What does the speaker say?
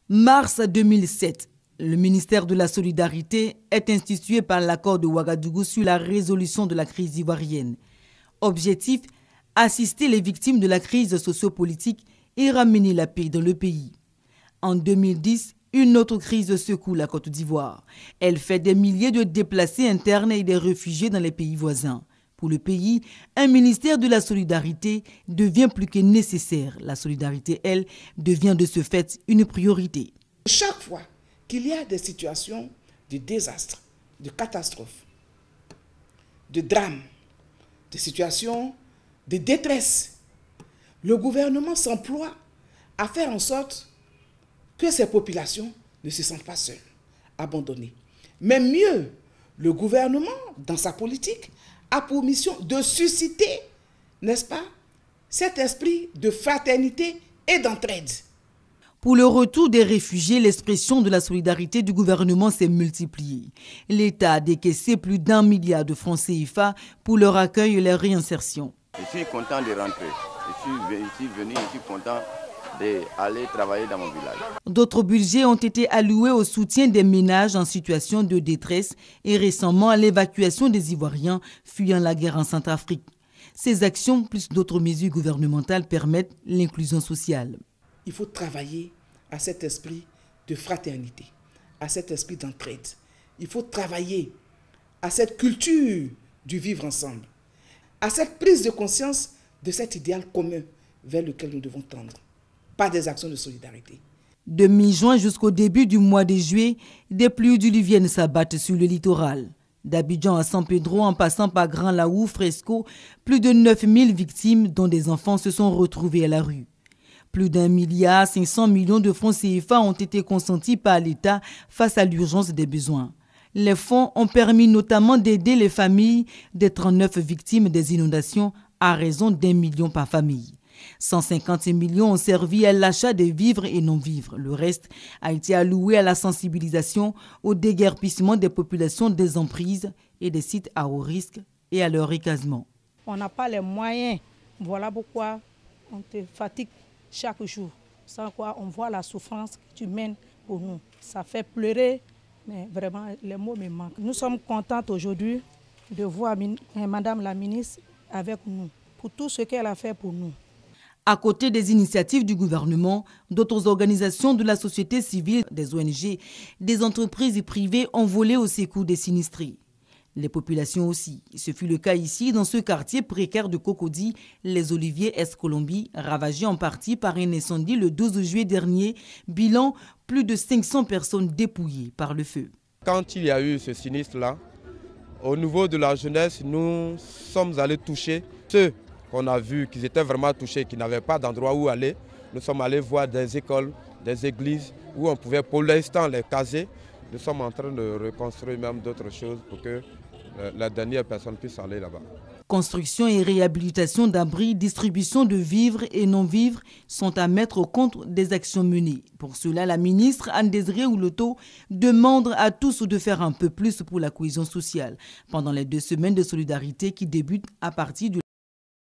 Mars 2007, le ministère de la Solidarité est institué par l'accord de Ouagadougou sur la résolution de la crise ivoirienne. Objectif, assister les victimes de la crise sociopolitique et ramener la paix dans le pays. En 2010, une autre crise secoue la Côte d'Ivoire. Elle fait des milliers de déplacés internes et des réfugiés dans les pays voisins. Pour le pays, un ministère de la solidarité devient plus que nécessaire. La solidarité, elle, devient de ce fait une priorité. Chaque fois qu'il y a des situations de désastre, de catastrophe, de drame, de situations de détresse, le gouvernement s'emploie à faire en sorte que ces populations ne se sentent pas seules, abandonnées. Mais mieux, le gouvernement, dans sa politique, a pour mission de susciter, n'est-ce pas, cet esprit de fraternité et d'entraide. Pour le retour des réfugiés, l'expression de la solidarité du gouvernement s'est multipliée. L'État a décaissé plus d'1 milliard de francs CFA pour leur accueil et leur réinsertion. Je suis content de rentrer. Je suis venu, je suis content d'aller travailler dans mon village. D'autres budgets ont été alloués au soutien des ménages en situation de détresse et récemment à l'évacuation des Ivoiriens fuyant la guerre en Centrafrique. Ces actions, plus d'autres mesures gouvernementales, permettent l'inclusion sociale. Il faut travailler à cet esprit de fraternité, à cet esprit d'entraide. Il faut travailler à cette culture du vivre ensemble, à cette prise de conscience de cet idéal commun vers lequel nous devons tendre, par des actions de solidarité. De mi-juin jusqu'au début du mois de juillet, des pluies diluviennes s'abattent sur le littoral. D'Abidjan à San Pedro, en passant par Grand Laou, Fresco, plus de 9000 victimes, dont des enfants, se sont retrouvés à la rue. Plus d'1,5 milliard de francs CFA ont été consentis par l'État face à l'urgence des besoins. Les fonds ont permis notamment d'aider les familles des 39 victimes des inondations à raison d'1 million par famille. 150 millions ont servi à l'achat des vivres et non-vivres. Le reste a été alloué à la sensibilisation, au déguerpissement des populations des emprises et des sites à haut risque et à leur recasement. On n'a pas les moyens. Voilà pourquoi on te fatigue chaque jour. Sans quoi on voit la souffrance que tu mènes pour nous. Ça fait pleurer, mais vraiment les mots me manquent. Nous sommes contentes aujourd'hui de voir Madame la ministre avec nous pour tout ce qu'elle a fait pour nous. À côté des initiatives du gouvernement, d'autres organisations de la société civile, des ONG, des entreprises privées ont volé au secours des sinistrés. Les populations aussi. Ce fut le cas ici, dans ce quartier précaire de Cocody, les Oliviers Est-Colombie, ravagés en partie par un incendie le 12 juillet dernier. Bilan, plus de 500 personnes dépouillées par le feu. Quand il y a eu ce sinistre-là, au niveau de la jeunesse, nous sommes allés toucher ceux qu'on a vus, qui étaient vraiment touchés, qui n'avaient pas d'endroit où aller. Nous sommes allés voir des écoles, des églises, où on pouvait pour l'instant les caser. Nous sommes en train de reconstruire même d'autres choses pour que la dernière personne puisse aller là-bas. Construction et réhabilitation d'abris, distribution de vivres et non-vivres sont à mettre au compte des actions menées. Pour cela, la ministre Anne-Désirée Ouloto demande à tous de faire un peu plus pour la cohésion sociale pendant les 2 semaines de solidarité qui débutent à partir du